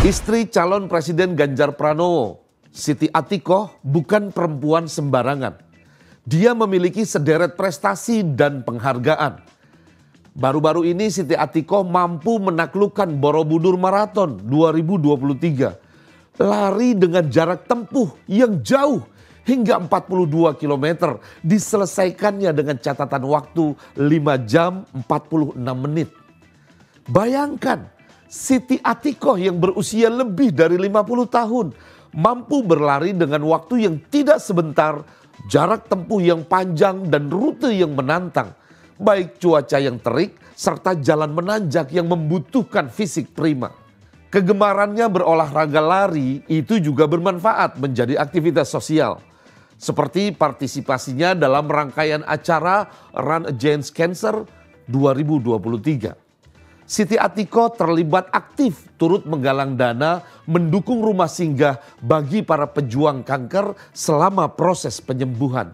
Istri calon Presiden Ganjar Pranowo, Siti Atikoh, bukan perempuan sembarangan. Dia memiliki sederet prestasi dan penghargaan. Baru-baru ini Siti Atikoh mampu menaklukkan Borobudur Marathon 2023. Lari dengan jarak tempuh yang jauh hingga 42 km diselesaikannya dengan catatan waktu 5 jam 46 menit. Bayangkan, Siti Atikoh yang berusia lebih dari 50 tahun mampu berlari dengan waktu yang tidak sebentar, jarak tempuh yang panjang dan rute yang menantang, baik cuaca yang terik serta jalan menanjak yang membutuhkan fisik prima. Kegemarannya berolahraga lari itu juga bermanfaat menjadi aktivitas sosial, seperti partisipasinya dalam rangkaian acara Run Against Cancer 2023. Siti Atikoh terlibat aktif turut menggalang dana mendukung rumah singgah bagi para pejuang kanker selama proses penyembuhan.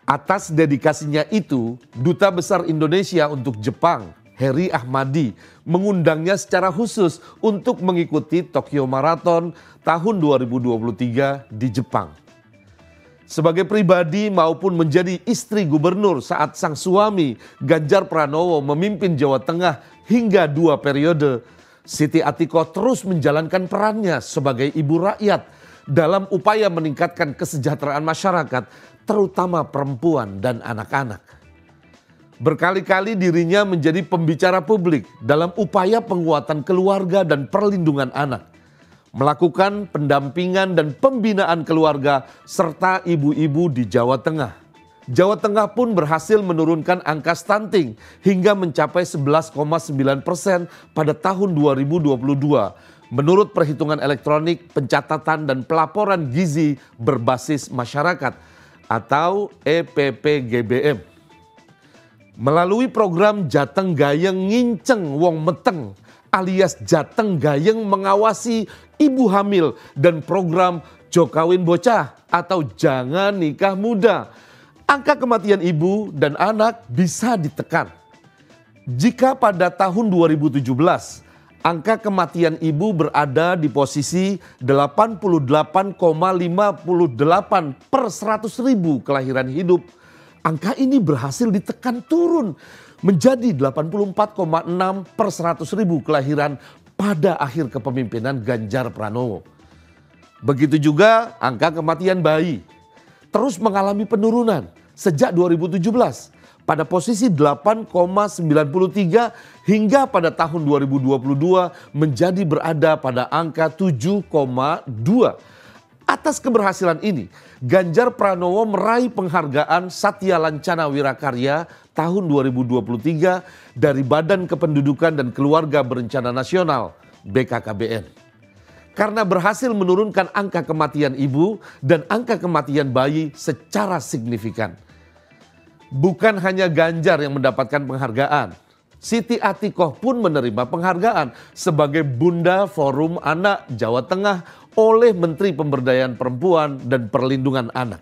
Atas dedikasinya itu, Duta Besar Indonesia untuk Jepang, Heri Ahmadi, mengundangnya secara khusus untuk mengikuti Tokyo Marathon tahun 2023 di Jepang. Sebagai pribadi maupun menjadi istri gubernur saat sang suami Ganjar Pranowo memimpin Jawa Tengah hingga 2 periode, Siti Atikoh terus menjalankan perannya sebagai ibu rakyat dalam upaya meningkatkan kesejahteraan masyarakat, terutama perempuan dan anak-anak. Berkali-kali dirinya menjadi pembicara publik dalam upaya penguatan keluarga dan perlindungan anak, melakukan pendampingan dan pembinaan keluarga serta ibu-ibu di Jawa Tengah. Jawa Tengah pun berhasil menurunkan angka stunting hingga mencapai 11,9% pada tahun 2022 menurut perhitungan elektronik pencatatan dan pelaporan gizi berbasis masyarakat atau EPPGBM. Melalui program Jateng Gayeng Nginceng Wong Meteng alias Jateng Gayeng mengawasi ibu hamil dan program Jokawin Bocah atau Jangan Nikah Muda, angka kematian ibu dan anak bisa ditekan. Jika pada tahun 2017 angka kematian ibu berada di posisi 88,58 per 100.000 kelahiran hidup, angka ini berhasil ditekan turun menjadi 84,6 per 100.000 kelahiran pada akhir kepemimpinan Ganjar Pranowo. Begitu juga angka kematian bayi terus mengalami penurunan sejak 2017 pada posisi 8,93 hingga pada tahun 2022 menjadi berada pada angka 7,2. Atas keberhasilan ini, Ganjar Pranowo meraih penghargaan Satya Lancana Wirakarya tahun 2023 dari Badan Kependudukan dan Keluarga Berencana Nasional (BKKBN). Karena berhasil menurunkan angka kematian ibu dan angka kematian bayi secara signifikan. Bukan hanya Ganjar yang mendapatkan penghargaan, Siti Atikoh pun menerima penghargaan sebagai Bunda Forum Anak Jawa Tengah oleh Menteri Pemberdayaan Perempuan dan Perlindungan Anak.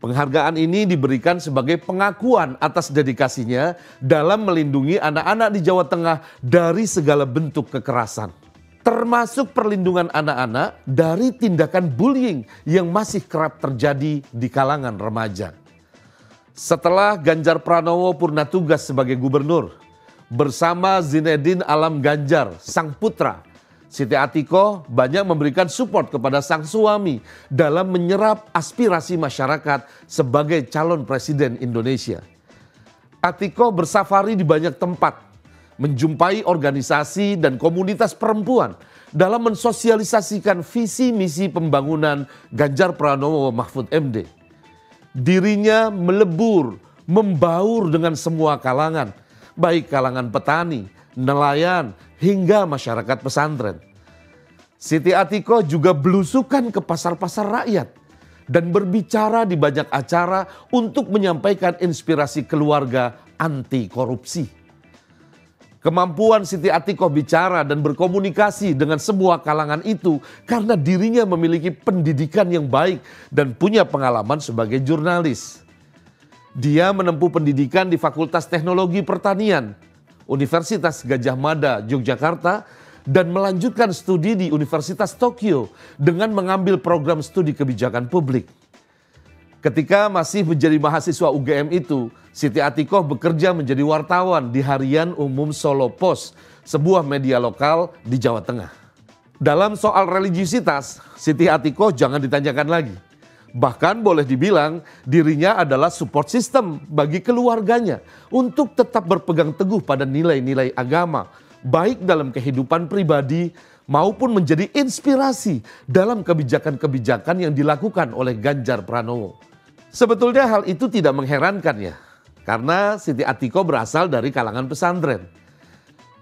Penghargaan ini diberikan sebagai pengakuan atas dedikasinya dalam melindungi anak-anak di Jawa Tengah dari segala bentuk kekerasan, termasuk perlindungan anak-anak dari tindakan bullying yang masih kerap terjadi di kalangan remaja. Setelah Ganjar Pranowo purna tugas sebagai gubernur, bersama Zinedine Alam Ganjar, sang putra, Siti Atikoh banyak memberikan support kepada sang suami dalam menyerap aspirasi masyarakat sebagai calon presiden Indonesia. Atikoh bersafari di banyak tempat, menjumpai organisasi dan komunitas perempuan dalam mensosialisasikan visi misi pembangunan Ganjar Pranowo Mahfud MD. Dirinya melebur, membaur dengan semua kalangan, baik kalangan petani, nelayan, hingga masyarakat pesantren. Siti Atikoh juga belusukan ke pasar-pasar rakyat dan berbicara di banyak acara untuk menyampaikan inspirasi keluarga anti korupsi. Kemampuan Siti Atikoh bicara dan berkomunikasi dengan semua kalangan itu karena dirinya memiliki pendidikan yang baik dan punya pengalaman sebagai jurnalis. Dia menempuh pendidikan di Fakultas Teknologi Pertanian, Universitas Gadjah Mada, Yogyakarta, dan melanjutkan studi di Universitas Tokyo dengan mengambil program studi kebijakan publik. Ketika masih menjadi mahasiswa UGM itu, Siti Atikoh bekerja menjadi wartawan di Harian Umum Solo Post, sebuah media lokal di Jawa Tengah. Dalam soal religiusitas, Siti Atikoh jangan ditanyakan lagi. Bahkan boleh dibilang dirinya adalah support system bagi keluarganya untuk tetap berpegang teguh pada nilai-nilai agama, baik dalam kehidupan pribadi maupun menjadi inspirasi dalam kebijakan-kebijakan yang dilakukan oleh Ganjar Pranowo. Sebetulnya hal itu tidak mengherankan ya, karena Siti Atikoh berasal dari kalangan pesantren.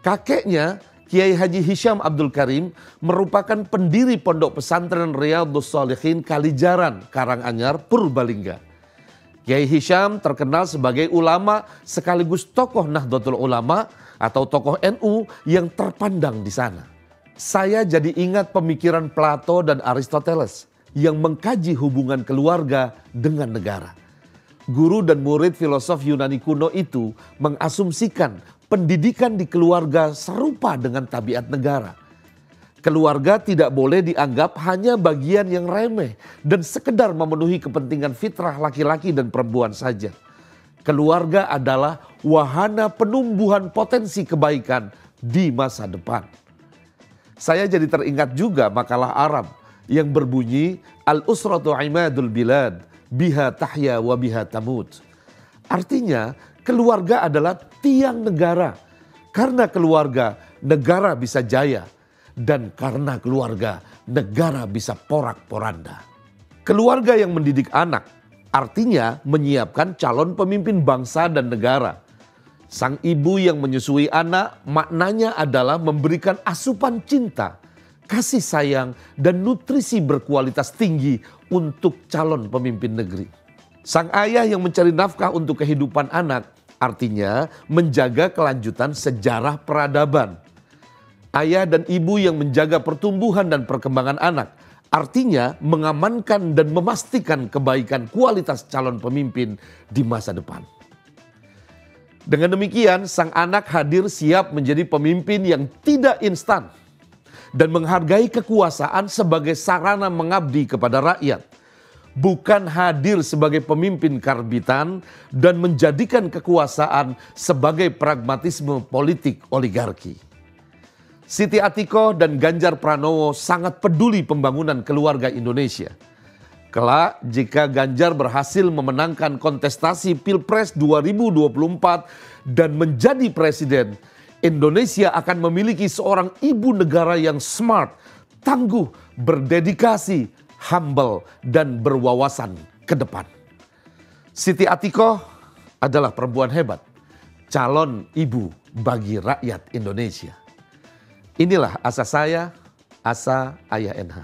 Kakeknya, Kiai Haji Hisham Abdul Karim, merupakan pendiri pondok pesantren Riyadhus Shalihin Kalijaran, Karanganyar, Purbalingga. Kiai Hisham terkenal sebagai ulama sekaligus tokoh Nahdlatul Ulama atau tokoh NU yang terpandang di sana. Saya jadi ingat pemikiran Plato dan Aristoteles yang mengkaji hubungan keluarga dengan negara. Guru dan murid filosof Yunani kuno itu mengasumsikan pendidikan di keluarga serupa dengan tabiat negara. Keluarga tidak boleh dianggap hanya bagian yang remeh dan sekedar memenuhi kepentingan fitrah laki-laki dan perempuan saja. Keluarga adalah wahana penumbuhan potensi kebaikan di masa depan. Saya jadi teringat juga makalah Arab yang berbunyi Al-usratu imadul bilad, biha tahya wa biha tamut. Artinya keluarga adalah tiang negara. Karena keluarga, negara bisa jaya. Dan karena keluarga, negara bisa porak-poranda. Keluarga yang mendidik anak, artinya menyiapkan calon pemimpin bangsa dan negara. Sang ibu yang menyusui anak, maknanya adalah memberikan asupan cinta, kasih sayang, dan nutrisi berkualitas tinggi untuk calon pemimpin negeri. Sang ayah yang mencari nafkah untuk kehidupan anak, artinya menjaga kelanjutan sejarah peradaban. Ayah dan ibu yang menjaga pertumbuhan dan perkembangan anak, artinya mengamankan dan memastikan kebaikan kualitas calon pemimpin di masa depan. Dengan demikian, sang anak hadir siap menjadi pemimpin yang tidak instan dan menghargai kekuasaan sebagai sarana mengabdi kepada rakyat. Bukan hadir sebagai pemimpin karbitan dan menjadikan kekuasaan sebagai pragmatisme politik oligarki. Siti Atikoh dan Ganjar Pranowo sangat peduli pembangunan keluarga Indonesia. Kelak jika Ganjar berhasil memenangkan kontestasi Pilpres 2024 dan menjadi presiden, Indonesia akan memiliki seorang ibu negara yang smart, tangguh, berdedikasi, humble, dan berwawasan ke depan. Siti Atikoh adalah perempuan hebat, calon ibu bagi rakyat Indonesia. Inilah asa saya, asa Ayah NH.